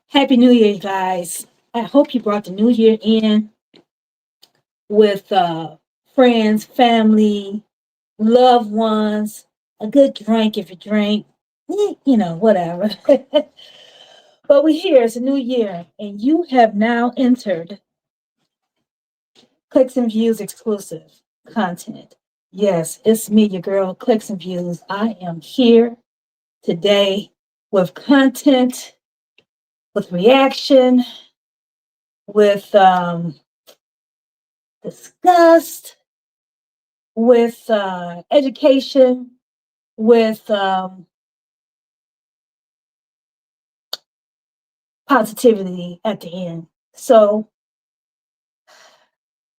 Happy New Year, guys. I hope you brought the new year in with friends, family, loved ones, a good drink if you drink, whatever. But we're here, it's a new year, and you have now entered Clicks and Views exclusive content. Yes, it's me, your girl, Clicks and Views. I am here today with content, with reaction, with disgust, with education, with positivity at the end. So,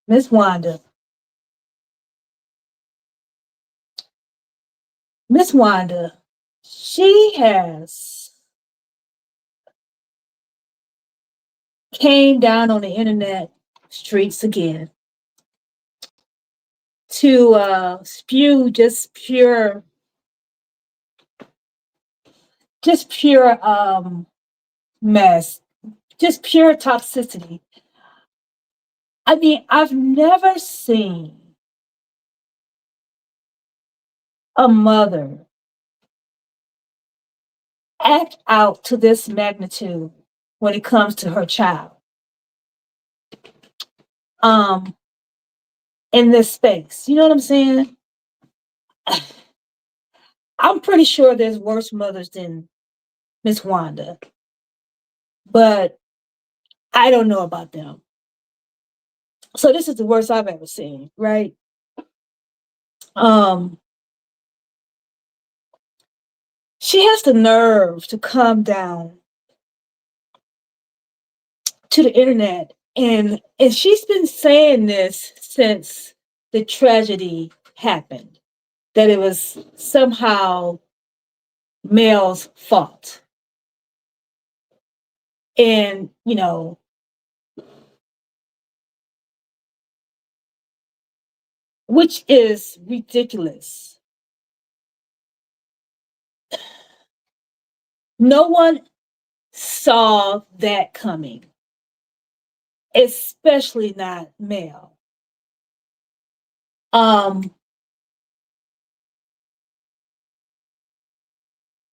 Miss Wanda, Miss Wanda, she has came down on the internet streets again to spew just pure mess, just pure toxicity. I mean, I've never seen a mother act out to this magnitude when it comes to her child um in this space. You know what I'm saying? I'm pretty sure there's worse mothers than Miss Wanda, but I don't know about them. So this is the worst I've ever seen, right? Um she has the nerve to come down to the internet, and she's been saying this since the tragedy happened, that it was somehow male's fault. And, which is ridiculous. No one saw that coming, especially not male. Um,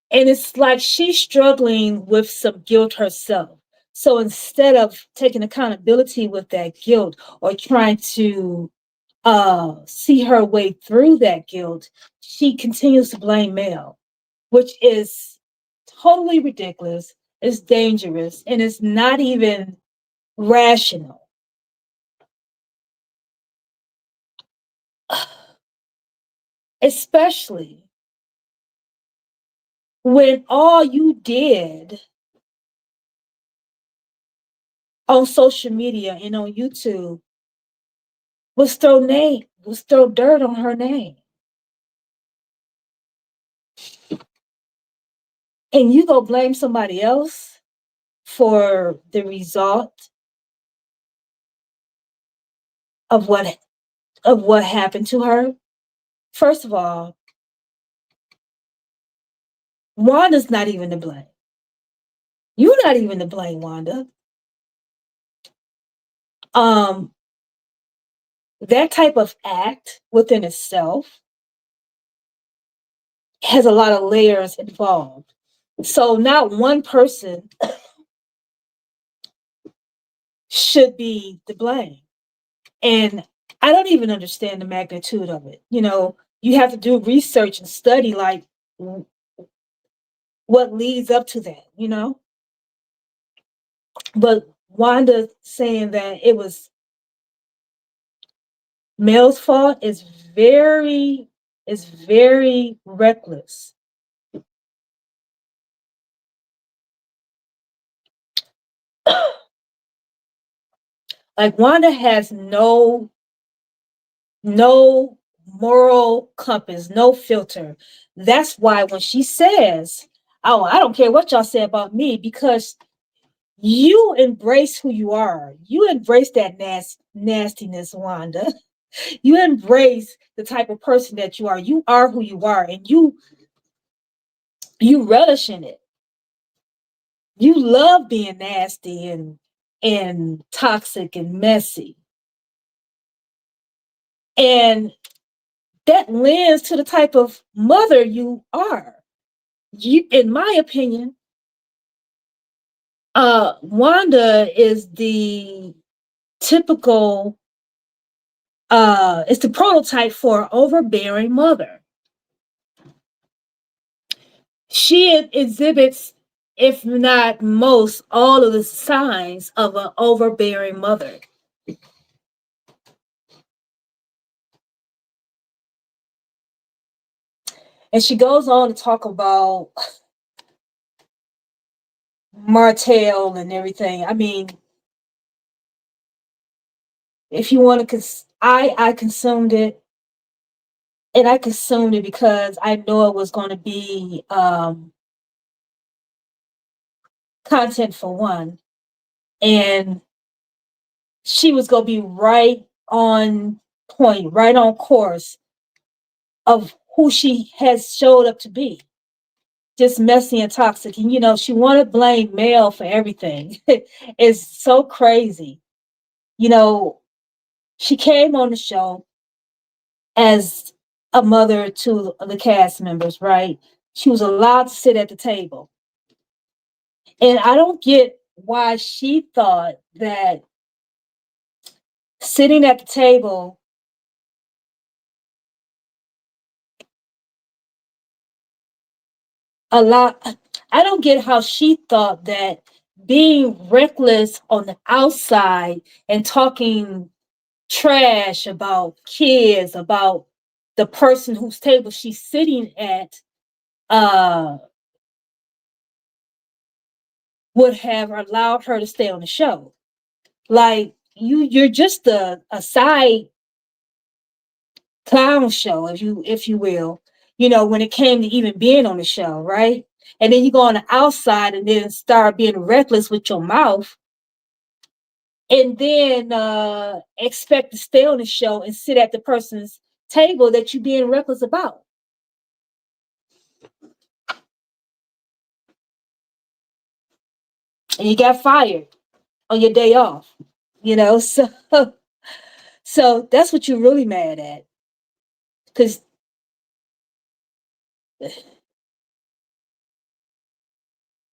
and it's like she's struggling with some guilt herself. So instead of taking accountability with that guilt or trying to see her way through that guilt, she continues to blame male, which is totally ridiculous, it's dangerous, and it's not even rational. Especially when all you did on social media and on YouTube was throw dirt on her name. And you go blame somebody else for the result of what happened to her. First of all, Wanda's not even to blame. You're not even to blame, Wanda. Um, that type of act within itself has a lot of layers involved. So not one person should be to blame. And I don't even understand the magnitude of it. You have to do research and study like what leads up to that. But Wanda saying that it was Mel's fault is very reckless. Like Wanda has no moral compass, no filter. That's why when she says, "Oh, I don't care what y'all say about me," because you embrace who you are. You embrace that nastiness, Wanda. You embrace the type of person that you are. You are who you are, and you relish in it. You love being nasty and toxic and messy. And that lends to the type of mother you are. You, in my opinion, Wanda is the typical, it's the prototype for an overbearing mother. She exhibits, if not most, all of the signs of an overbearing mother. And she goes on to talk about Martell and everything. I mean, if you want to, I consumed it, and I consumed it because I know it was going to be content for one, and she was going to be right on point, right on course of who she has showed up to be. Just messy and toxic. And, you know, she wanted to blame Mel for everything. It's so crazy. You know, she came on the show as a mother to the cast members, right? She was allowed to sit at the table. And I don't get why she thought that sitting at the table a lot. I don't get how she thought that being reckless on the outside and talking trash about kids, about the person whose table she's sitting at, uh, would have allowed her to stay on the show. Like you're just a side clown show, if you will. You know, when it came to even being on the show, right? And then you go on the outside and then start being reckless with your mouth, and then expect to stay on the show and sit at the person's table that you're being reckless about. And you got fired on your day off, you know? So that's what you're really mad at. Because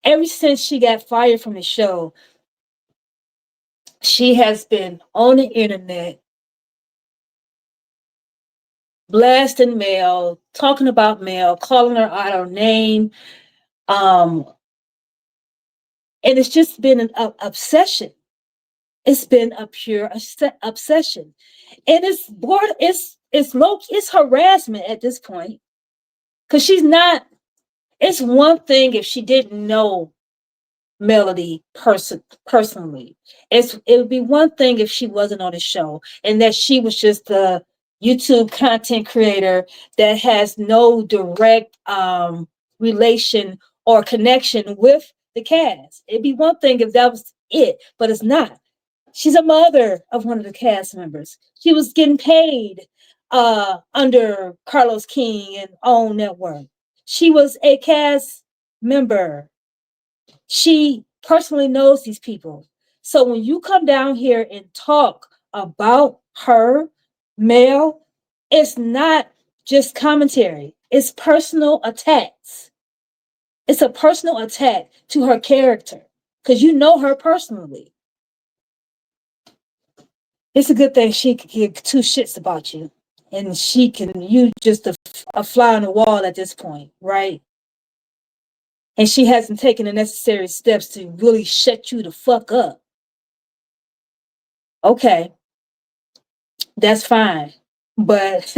ever since she got fired from the show, she has been on the internet blasting Mel, talking about Mel, calling her out her name. Um, and it's just been an obsession. It's been a pure obsession. And it's bored, it's low, it's harassment at this point. Because she's not, it's one thing if she didn't know Melody personally. It would be one thing if she wasn't on the show and that she was just a YouTube content creator that has no direct relation or connection with the cast. It'd be one thing if that was it, but it's not. She's a mother of one of the cast members. She was getting paid under Carlos King and OWN Network. She was a cast member. She personally knows these people. So when you come down here and talk about her, Mel, it's not just commentary. It's personal attacks. It's a personal attack to her character because you know her personally. It's a good thing she could give two shits about you. And she can, you just a fly on the wall at this point, right? And she hasn't taken the necessary steps to really shut you the fuck up. Okay, that's fine. But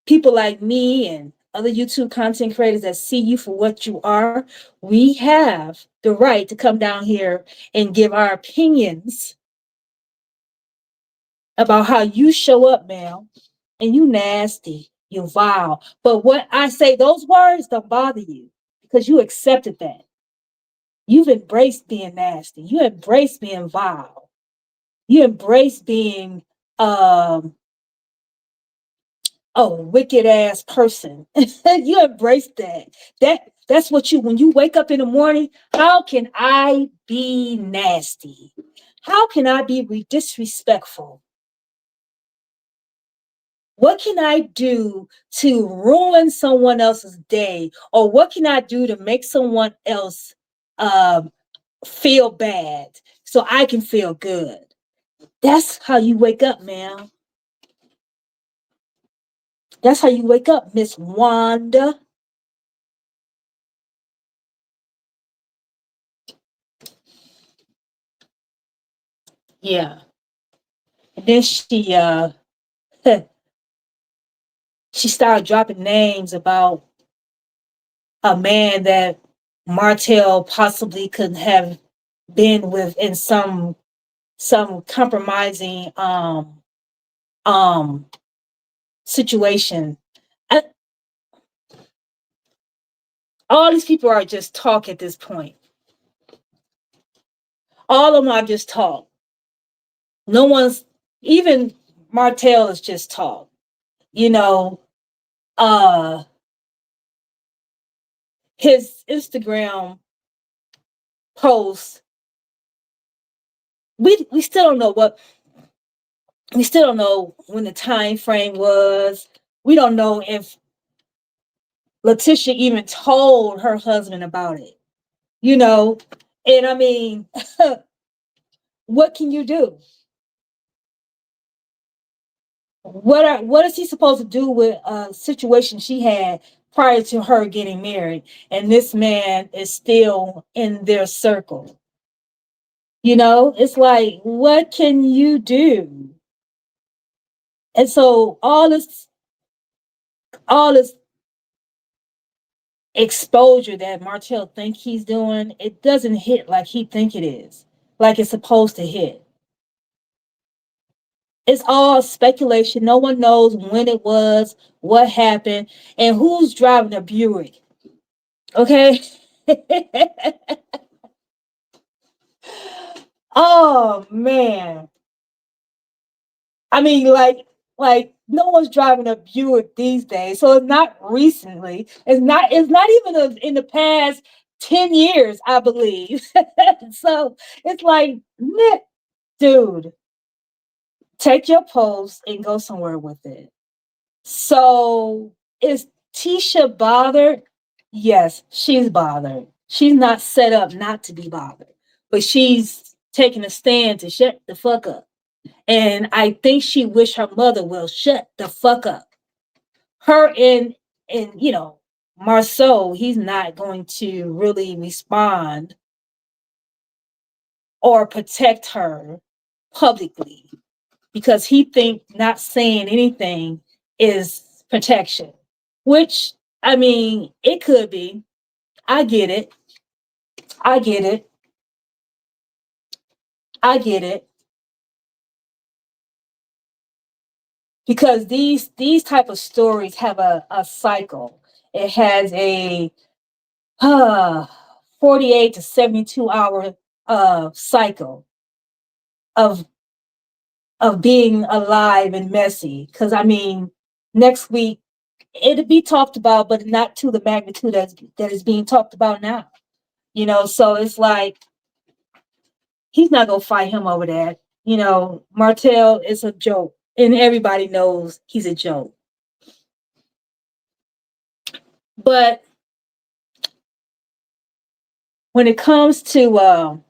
people like me and other YouTube content creators that see you for what you are, we have the right to come down here and give our opinions about how you show up, ma'am. And you nasty, you vile. But what I say, those words don't bother you because you accepted that. You've embraced being nasty. You embrace being vile. You embrace being a wicked ass person. You embrace that. That's what you, when you wake up in the morning, how can I be nasty? How can I be disrespectful? What can I do to ruin someone else's day? Or what can I do to make someone else um, feel bad so I can feel good? That's how you wake up, man. That's how you wake up, Miss Wanda. Yeah. And then she started dropping names about a man that Martell possibly could have been with in some compromising um situation. I, all these people are just talk at this point. All of them are just talk. No one's, even Martell is just talk. You know, uh his Instagram post, we still don't know what, we still don't know when the time frame was. We don't know if LaTisha even told her husband about it, you know. And I mean, what can you do? What is he supposed to do with a situation she had prior to her getting married, and this man is still in their circle? You know, it's like, what can you do? And so all this exposure that Martell think he's doing, it doesn't hit like he think it is, like it's supposed to hit. It's all speculation. No one knows when it was, what happened, and who's driving a Buick. Okay. Oh man. I mean, like no one's driving a Buick these days. So it's not recently. It's not even in the past 10 years, I believe. So it's like, dude, take your post and go somewhere with it. So is Tisha bothered? Yes, she's bothered. She's not set up not to be bothered, but she's taking a stand to shut the fuck up. And I think she wish her mother will shut the fuck up. Her and Marsau, he's not going to really respond or protect her publicly because he think not saying anything is protection. Which, I mean, it could be. I get it. I get it. I get it. Because these type of stories have a cycle. It has a uh 48 to 72 hour cycle of being alive and messy. Because I mean, next week it'll be talked about, but not to the magnitude that is being talked about now. So it's like he's not gonna fight him over that. Martell is a joke, and everybody knows he's a joke. But when it comes to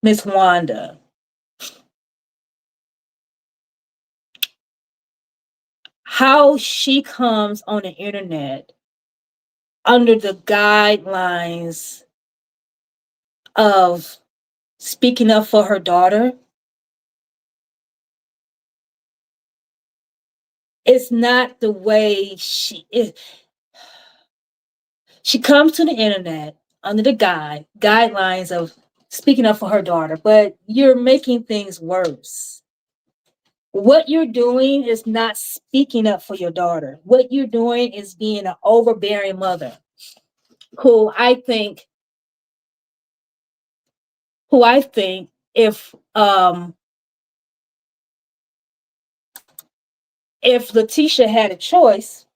Miss Wanda, how she comes on the internet under the guidelines of speaking up for her daughter, it's not the way she is. She comes to the internet under the guidelines of speaking up for her daughter, but you're making things worse. What you're doing is not speaking up for your daughter. What you're doing is being an overbearing mother who I think if if LaTisha had a choice,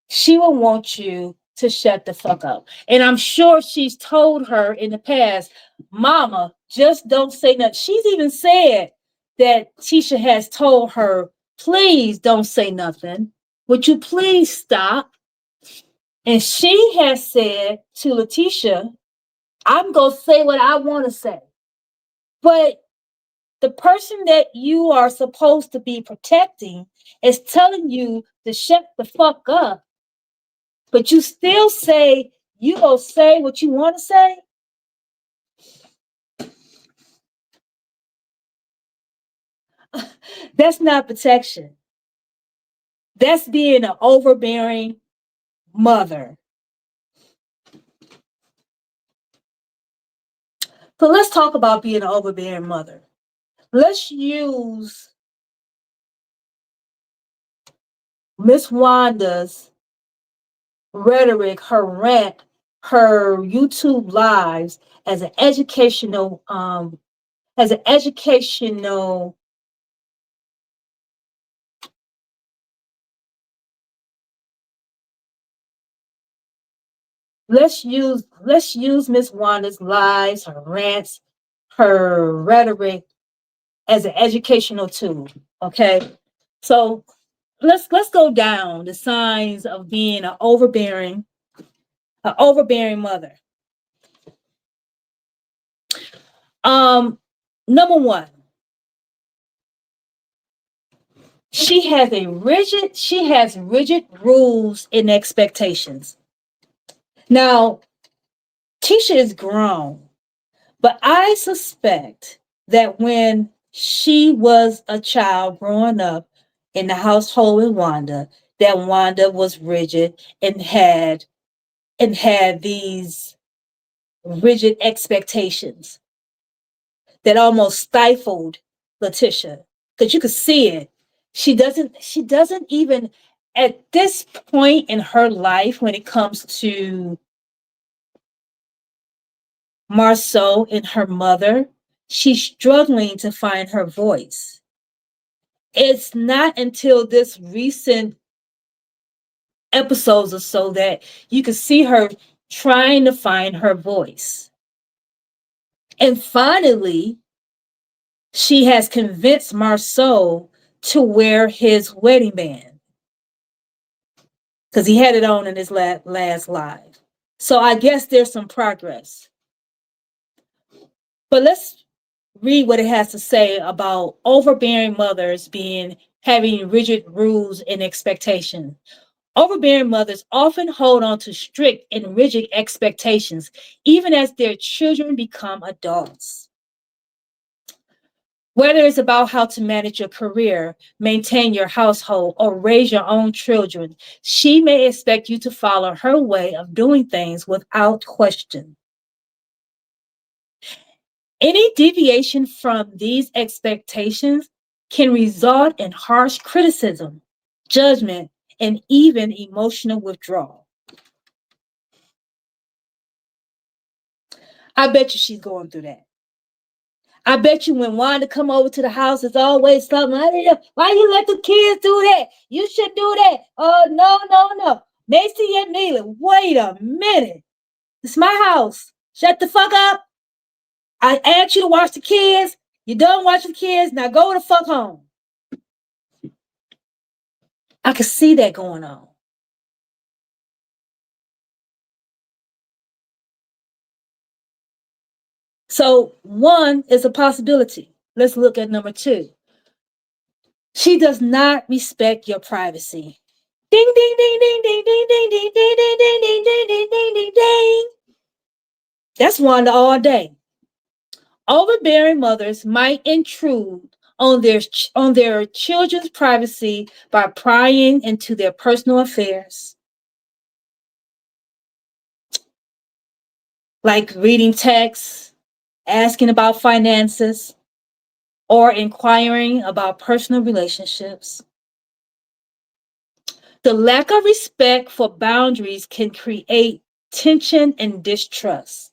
she would want you to shut the fuck up. And I'm sure she's told her in the past, Mama, just don't say nothing. She's even said that Tisha has told her, please don't say nothing. Would you please stop? And she has said to LaTisha, I'm going to say what I want to say. But the person that you are supposed to be protecting is telling you to shut the fuck up, but you still say you gonna say what you want to say. That's not protection. That's being an overbearing mother. So let's talk about being an overbearing mother. Let's use Miss Wanda's rhetoric, her rant, her YouTube lives as an educational as an educational let's use Miss Wanda's lives, her rants, her rhetoric as an educational tool. Okay. So let's go down the signs of being an overbearing mother. Um, Number one, she has rigid rules and expectations. Now, Tisha is grown, but I suspect that when she was a child growing up in the household with Wanda, that Wanda was rigid and had these rigid expectations that almost stifled LaTisha because you could see it. She doesn't even at this point in her life when it comes to Marsau and her mother, she's struggling to find her voice. It's not until this recent episodes or so that you can see her trying to find her voice. And finally, she has convinced Marsau to wear his wedding band because he had it on in his last live. So I guess there's some progress. But let's read what it has to say about overbearing mothers being having rigid rules and expectations. Overbearing mothers often hold on to strict and rigid expectations, even as their children become adults. Whether it's about how to manage your career, maintain your household, or raise your own children, she may expect you to follow her way of doing things without question. Any deviation from these expectations can result in harsh criticism, judgment, and even emotional withdrawal. I bet you she's going through that. I bet you when Wanda come over to the house, it's always something. Why you let the kids do that? You should do that. Oh, no, no, no. Macy and Neely, wait a minute. It's my house. Shut the fuck up. I asked you to watch the kids. You done watching the kids. Now go the fuck home. I could see that going on. So one is a possibility. Let's look at number two. She does not respect your privacy. Ding, ding, ding, ding, ding, ding, ding, ding, ding, ding, ding, ding, ding, ding, ding, ding, ding. That's Wanda all day. Overbearing mothers might intrude on their children's privacy by prying into their personal affairs, like reading texts, asking about finances, or inquiring about personal relationships. The lack of respect for boundaries can create tension and distrust.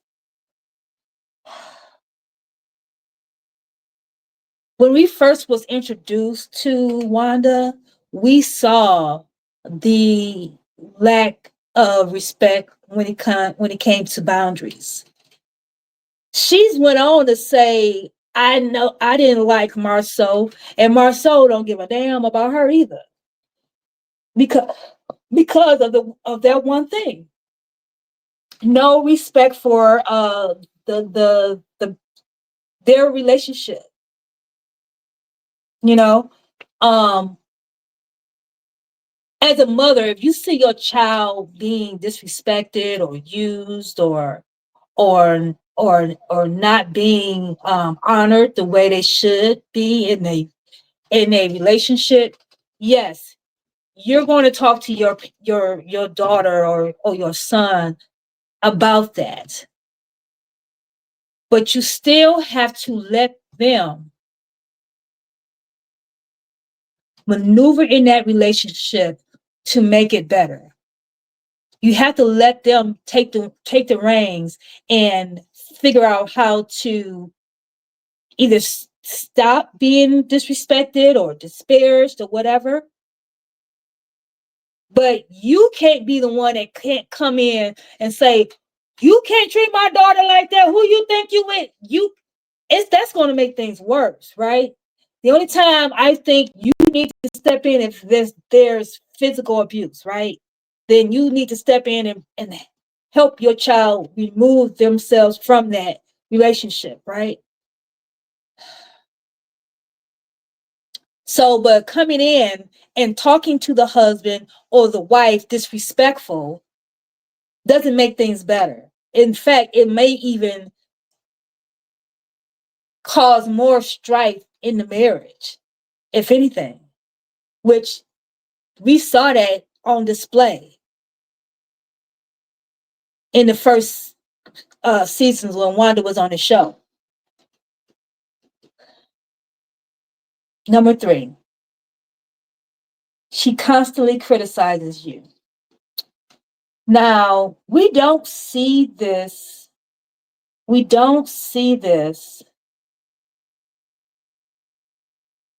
When we first was introduced to Wanda, we saw the lack of respect when it came to boundaries. She's went on to say, I know I didn't like Marsau, and Marsau don't give a damn about her either. Because of that one thing. No respect for the their relationship. You know, um, as a mother, if you see your child being disrespected or used or not being honored the way they should be in a relationship, yes, you're going to talk to your daughter or your son about that. But you still have to let them maneuver in that relationship to make it better. You have to let them take the reins and figure out how to either stop being disrespected or disparaged or whatever. But you can't be the one that can't come in and say, you can't treat my daughter like that. Who you think you with? That's going to make things worse, right? The only time I think you need to step in if there's physical abuse, right? Then you need to step in and help your child remove themselves from that relationship, right? So, but coming in and talking to the husband or the wife disrespectful doesn't make things better. In fact, it may even cause more strife in the marriage, if anything, which we saw that on display in the first seasons when Wanda was on the show. Number 3, she constantly criticizes you. Now, we don't see this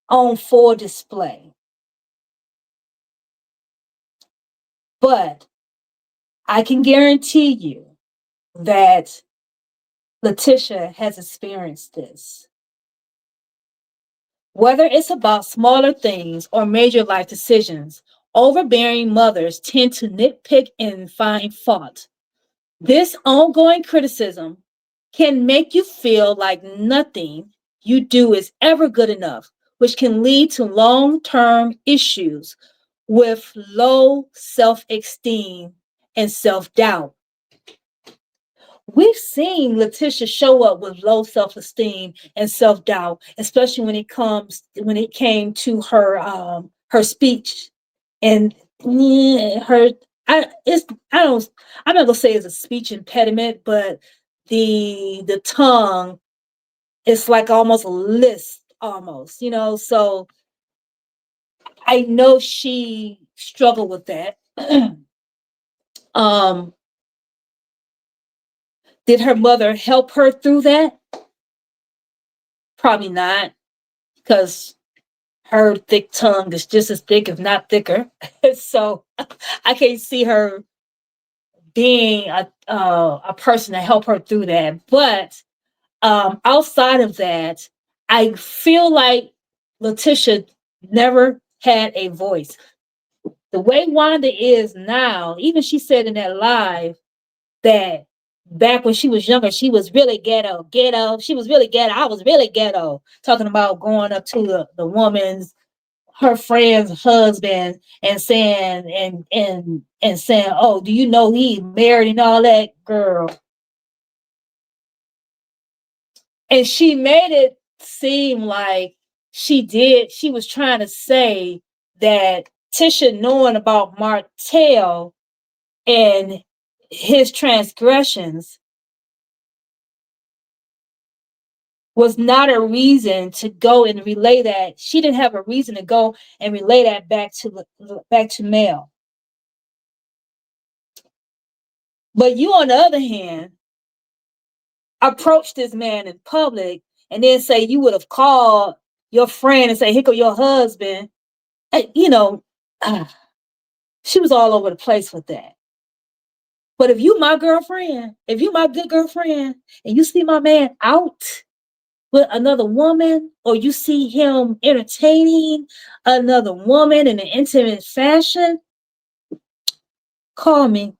on full display. But I can guarantee you that LaTisha has experienced this. Whether it's about smaller things or major life decisions, overbearing mothers tend to nitpick and find fault. This ongoing criticism can make you feel like nothing you do is ever good enough, which can lead to long-term issues with low self-esteem and self-doubt. We've seen LaTisha show up with low self-esteem and self-doubt, especially when it came to her speech and her I don't I'm not gonna say it's a speech impediment, but the tongue is like almost a lisp almost, so I know she struggled with that. um did her mother help her through that? Probably not, because her thick tongue is just as thick, if not thicker. So I can't see her being a person to help her through that. But outside of that, I feel like LaTisha never had a voice. The way Wanda is now, even she said in that live that back when she was younger, she was really ghetto. She was really ghetto. I was really ghetto. Talking about going up to her friend's husband and saying and saying, oh, do you know he married and all that, girl? And she made it seem like she was trying to say that Tisha knowing about Martell and his transgressions was not a reason to go and relay that. She didn't have a reason to go and relay that back to Mel. But you, on the other hand, approach this man in public and then say you would have called your friend and say, here go your husband, you know, uh, she was all over the place with that. But if you my girlfriend, if you my good girlfriend, and you see my man out with another woman, or you see him entertaining another woman in an intimate fashion, call me.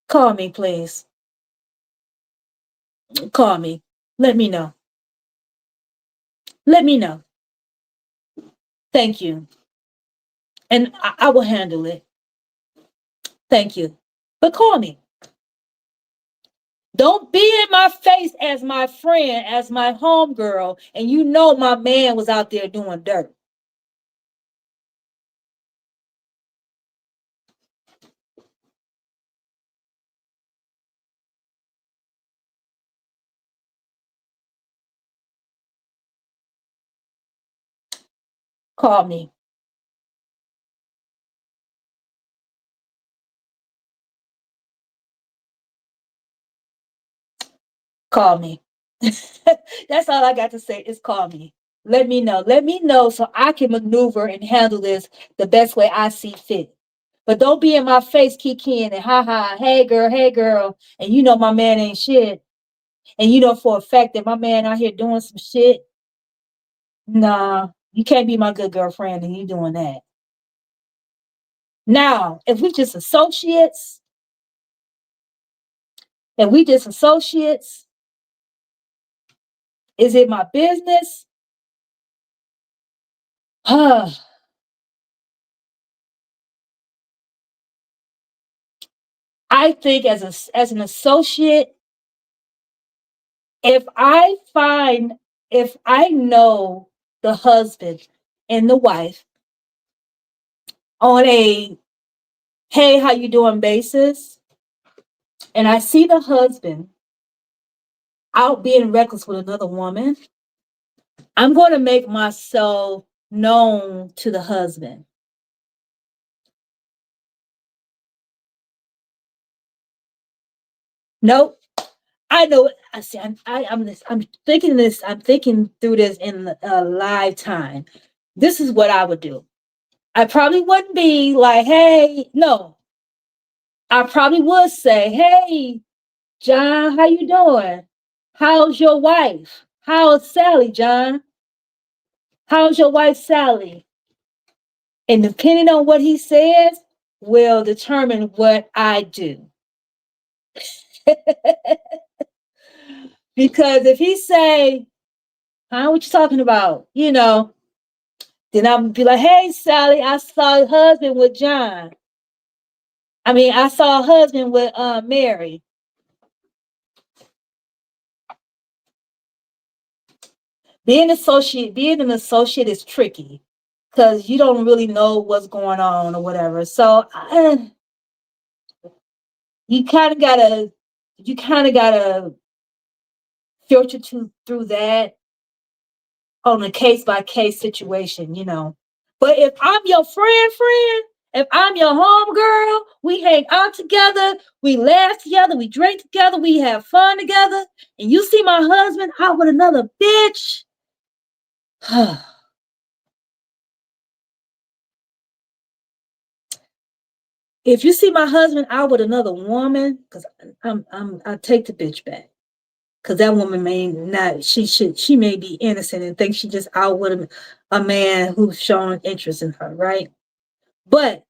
Call me, please. Call me. Let me know. Let me know. Thank you. And I will handle it. Thank you. But call me. Don't be in my face as my friend, as my homegirl, and you know my man was out there doing dirt. Call me. Call me. That's all I got to say is call me. Let me know. Let me know so I can maneuver and handle this the best way I see fit. But don't be in my face, kikiing and ha ha, hey girl, and you know my man ain't shit. And you know for a fact that my man out here doing some shit. Nah, you can't be my good girlfriend and you doing that. Now, if we just associates, is it my business? I think as an associate, if I find if I know the husband and the wife on a hey, how you doing basis, and I see the husband out being reckless with another woman, I'm going to make myself known to the husband. Nope. I know. I see. I'm this. I'm thinking this. I'm thinking through this in a live time. This is what I would do. I probably wouldn't be like, "Hey, no." I probably would say, "Hey, John, how you doing? How's your wife? How's Sally, John? How's your wife, Sally?" And depending on what he says, will determine what I do. Because if he say, "Huh, what you talking about?" Then I'll be like, "Hey, Sally, I saw a husband with John. I mean, I saw a husband with Mary." Being an associate is tricky because you don't really know what's going on or whatever. So you kind of gotta, you kind of gotta filter through that on a case by case situation. But if I'm your friend, if I'm your home girl, we hang out together, we laugh together, we drink together, we have fun together, and you see my husband out with another bitch. If you see my husband out with another woman, because I take the bitch back. Because that woman may not, she may be innocent and think she just out with a man who's showing interest in her, right? But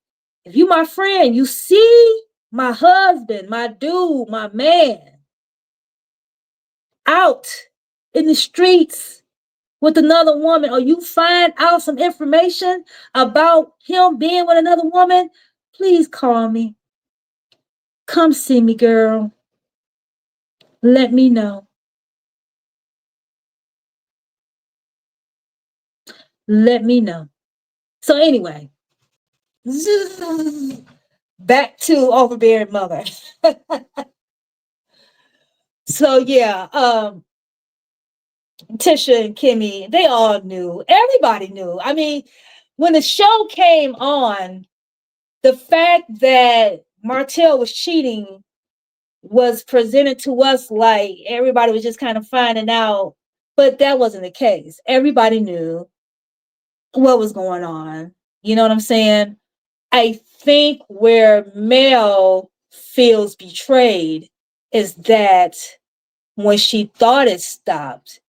if you my friend, you see my husband, my dude, my man out in the streets with another woman, or you find out some information about him being with another woman, please call me. Come see me, girl. Let me know. Let me know. So anyway, back to overbearing mother. So yeah, Tisha and Kimmy, they all knew. Everybody knew. I mean, when the show came on, the fact that Martell was cheating was presented to us like everybody was just kind of finding out, but that wasn't the case. Everybody knew. what was going on. You know what I'm saying? I think where Mel feels betrayed is that when she thought it stopped,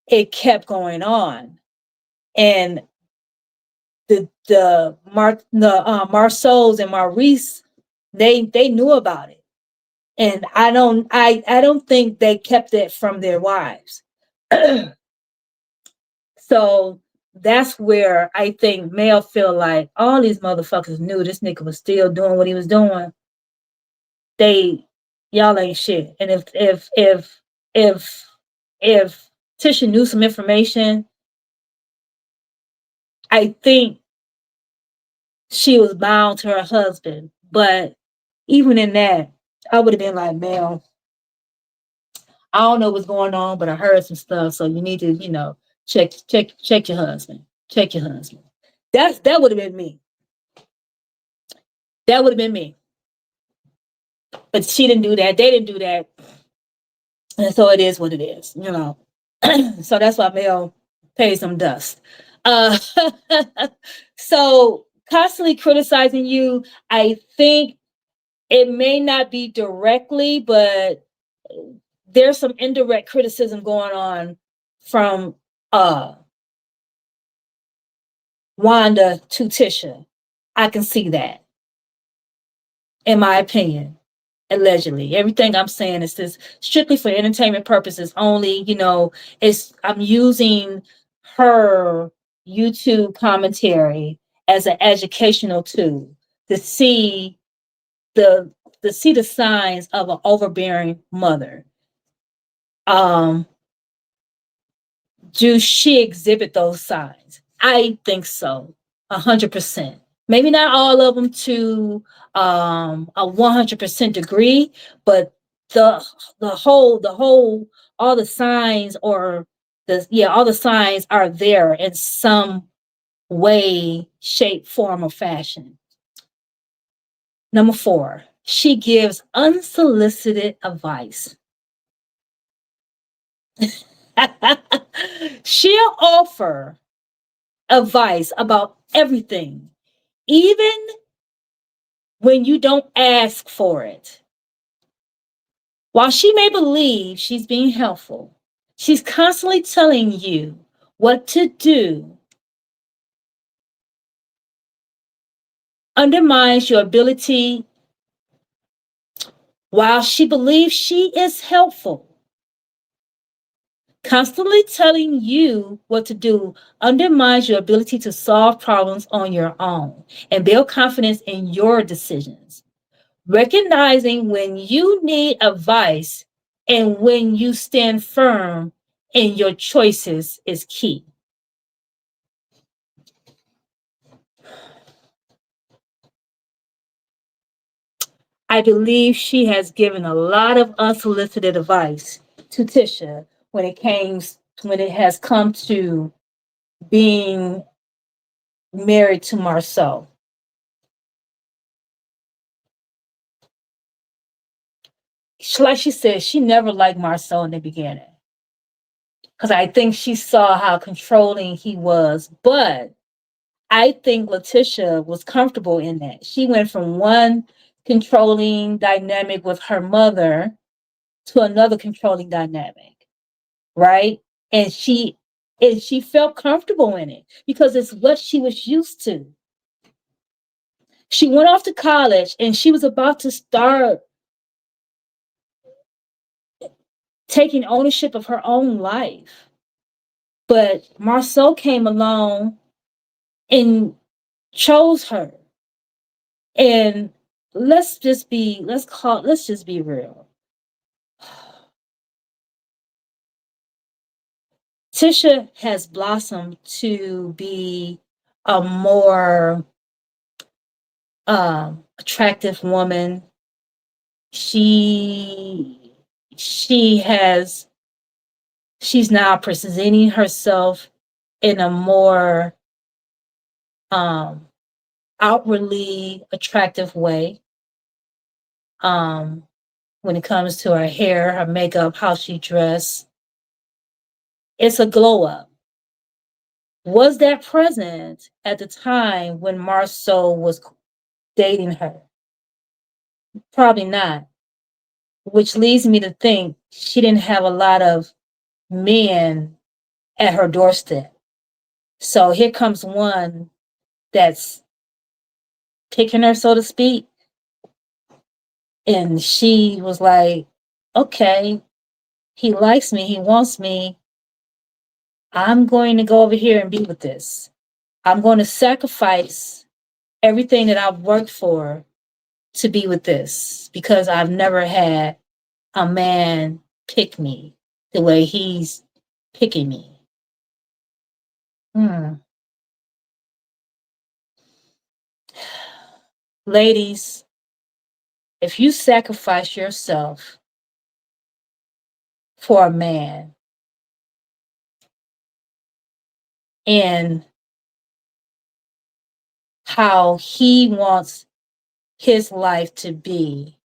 it kept going on. And the Marsau's and Maurice, they knew about it. And I don't think they kept it from their wives. So that's where I think Mel feel like all these motherfuckers knew this nigga was still doing what he was doing. They Y'all ain't shit. And if Tisha knew some information, I think she was bound to her husband. But even in that, I would have been like, Mel, I don't know what's going on, but I heard some stuff. So you need to, check your husband. Check your husband. That would have been me. That would have been me. But she didn't do that. They didn't do that. And so it is what it is. So that's why Mel pays some dust. Uh, so constantly criticizing you, I think it may not be directly, but there's some indirect criticism going on from Wanda to Tisha. I can see that, in my opinion. Allegedly, everything I'm saying is this strictly for entertainment purposes only. I'm using her YouTube commentary as an educational tool to see the signs of an overbearing mother. Do she exhibit those signs? I think so, 100%. Maybe not all of them to a 100% degree, but the the whole all the signs or all the signs are there in some way, shape, form, or fashion. Number 4, she gives unsolicited advice. She'll offer advice about everything, even when you don't ask for it. While she may believe she's being helpful, she's constantly telling you what to do, undermines your ability. While she believes she is helpful, constantly telling you what to do undermines your ability to solve problems on your own and build confidence in your decisions. Recognizing when you need advice and when you stand firm in your choices is key. I believe she has given a lot of unsolicited advice to Tisha when it has come to being married to Marsau. Like she said, she never liked Marsau in the beginning because I think she saw how controlling he was. But I think LaTisha was comfortable in that. She went from one controlling dynamic with her mother to another controlling dynamic, right? And she felt comfortable in it because it's what she was used to. She went off to college and she was about to start taking ownership of her own life. But Marceau came along and chose her. And let's just be real. Tisha has blossomed to be a more attractive woman. She she has she's now presenting herself in a more um outwardly attractive way. Um when it comes to her hair, her makeup, how she dressed, it's a glow up. Was that present at the time when Marsau was dating her? Probably not, which leads me to think she didn't have a lot of men at her doorstep. So here comes one that's picking her, so to speak. And she was like, okay, he likes me, he wants me. I'm going to go over here and be with this. I'm going to sacrifice everything that I've worked for to be with this because I've never had a man pick me the way he's picking me. Hmm. Ladies, if you sacrifice yourself for a man and how he wants his life to be,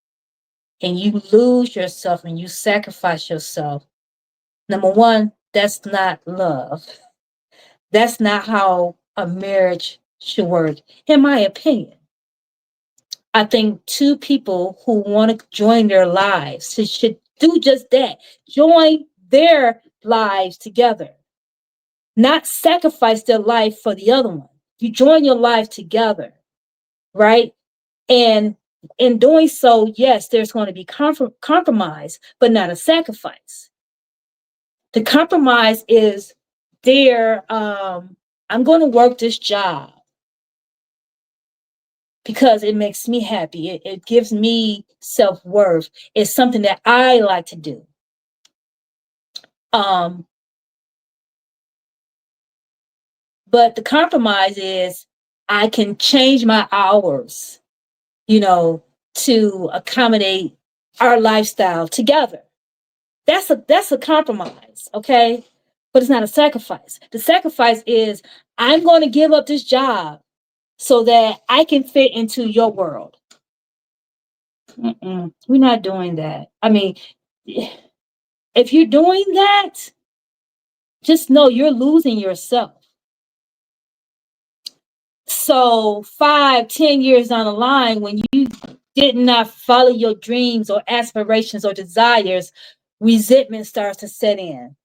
and you lose yourself and you sacrifice yourself, number one, that's not love. That's not how a marriage should work, in my opinion. I think two people who want to join their lives should do just that. Join their lives together, not sacrifice their life for the other one. You join your life together, right? And in doing so, yes, there's going to be compromise, but not a sacrifice. The compromise is there. I'm going to work this job because it makes me happy. It gives me self-worth. It's something that I like to do. Um, but the compromise is I can change my hours, you know, to accommodate our lifestyle together. That's a compromise, okay? But it's not a sacrifice. The sacrifice is I'm going to give up this job so that I can fit into your world. We're not doing that. I mean, if you're doing that, just know you're losing yourself. So 5, 10 years down the line, when you did not follow your dreams or aspirations or desires, resentment starts to set in.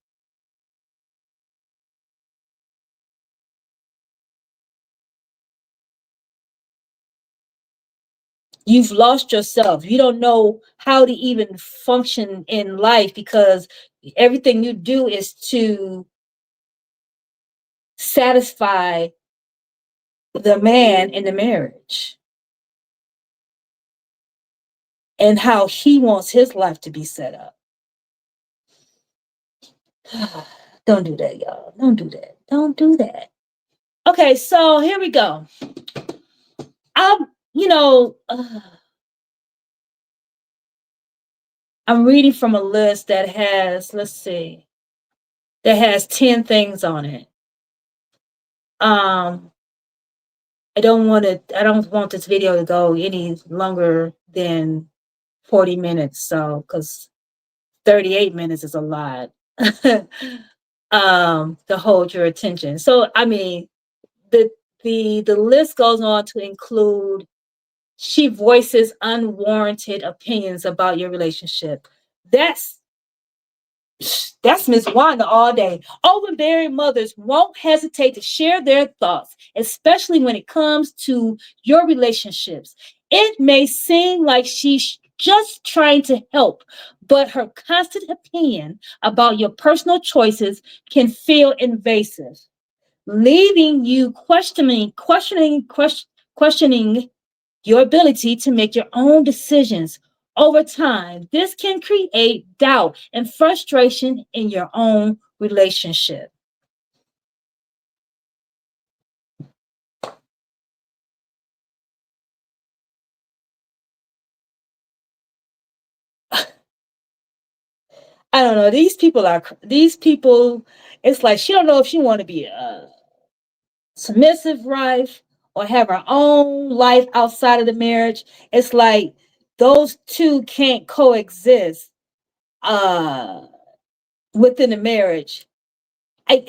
You've lost yourself. You don't know how to even function in life because everything you do is to satisfy the man in the marriage and how he wants his life to be set up. Don't do that, y'all. Don't do that. Don't do that. Okay, so here we go. I'm, you know, I'm reading from a list that has, let's see, that has 10 things on it. Um, I don't want this video to go any longer than 40 minutes. So, because 38 minutes is a lot to hold your attention. So, I mean, the the list goes on to include she voices unwarranted opinions about your relationship. That's that's Miss Wanda all day. Overbearing mothers won't hesitate to share their thoughts, especially when it comes to your relationships. It may seem like she's just trying to help, but her constant opinion about your personal choices can feel invasive, leaving you questioning your ability to make your own decisions. Over time, this can create doubt and frustration in your own relationship. I don't know. These people. It's like she don't know if she want to be a submissive wife or have her own life outside of the marriage. It's like those two can't coexist uh, within the marriage. I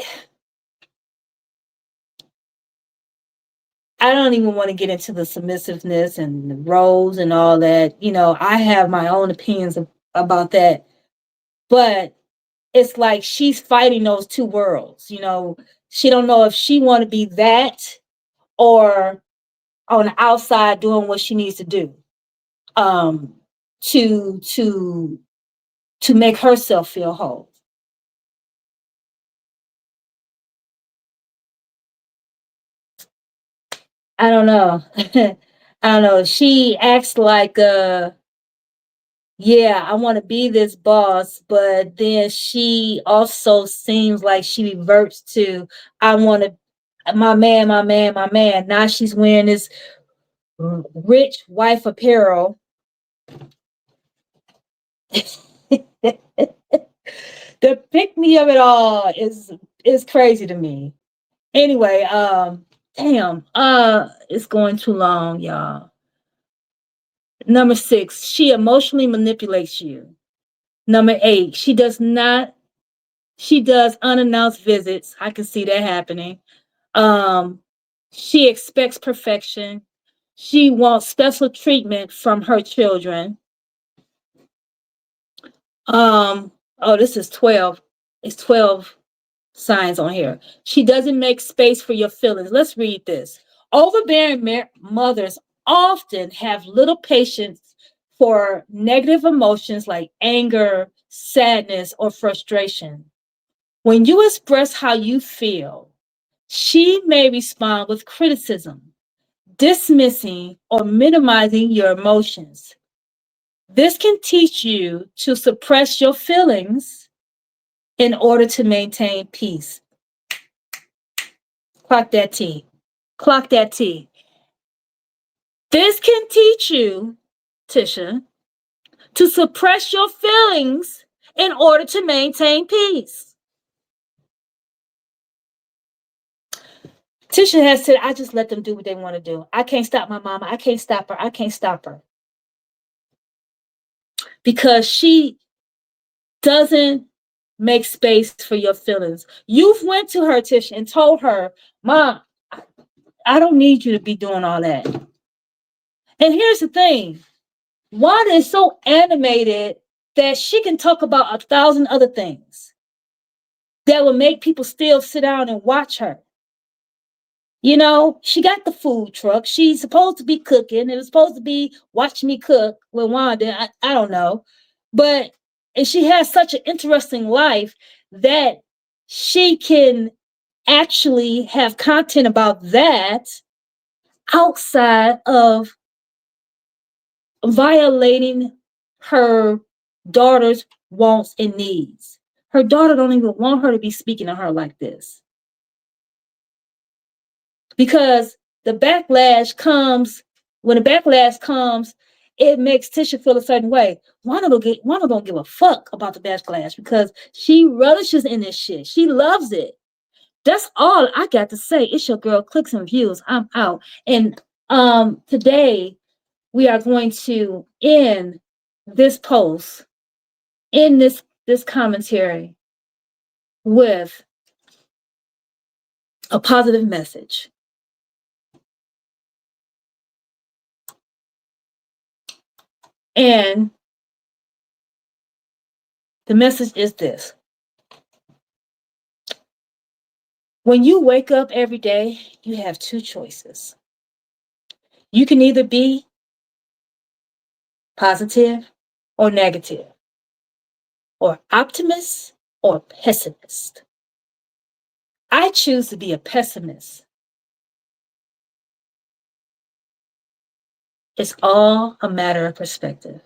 I don't even want to get into the submissiveness and the roles and all that. I have my own opinions about that. But it's like she's fighting those two worlds. She don't know if she want to be that or on the outside doing what she needs to do um, to to to make herself feel whole. I don't know. I don't know. She acts like yeah, I want to be this boss, but then she also seems like she reverts to I want to my man, my man, my man. Now she's wearing this rich wife apparel. The pick me of it all is crazy to me. Anyway, damn, it's going too long, y'all. Number 6, she emotionally manipulates you. Number 8, she does unannounced visits. I can see that happening. Um, she expects perfection. She wants special treatment from her children. Oh, this is 12. It's 12 signs on here. She doesn't make space for your feelings. Let's read this. Overbearing mothers often have little patience for negative emotions like anger, sadness, or frustration. When you express how you feel, she may respond with criticism, dismissing, or minimizing your emotions. This can teach you to suppress your feelings in order to maintain peace. Clock that T. Clock that T. This can teach you, Tisha, to suppress your feelings in order to maintain peace. Tisha has said, I just let them do what they want to do. I can't stop my mama. I can't stop her. I can't stop her. Because she doesn't make space for your feelings. You've went to her, Tisha, and told her, Mom, I don't need you to be doing all that. And here's the thing. Wanda is so animated that she can talk about 1,000 other things that will make people still sit down and watch her. She got the food truck. She's supposed to be cooking. It was supposed to be watch me cook with Wanda. I don't know. But and she has such an interesting life that she can actually have content about that outside of violating her daughter's wants and needs. Her daughter don't even want her to be speaking to her like this. Because when the backlash comes, it makes Tisha feel a certain way. Wanda don't give a fuck about the backlash because she relishes in this shit. She loves it. That's all I got to say. It's your girl, Clicks and Views. I'm out. And today we are going to end this post, in this commentary with a positive message. And the message is this. When you wake up every day, you have two choices. You can either be positive or negative, or optimist or pessimist. I choose to be a pessimist. It's all a matter of perspective.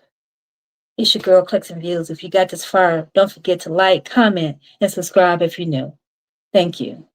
It's your girl, Clicks and Views. If you got this far, don't forget to like, comment, and subscribe if you're new. Thank you.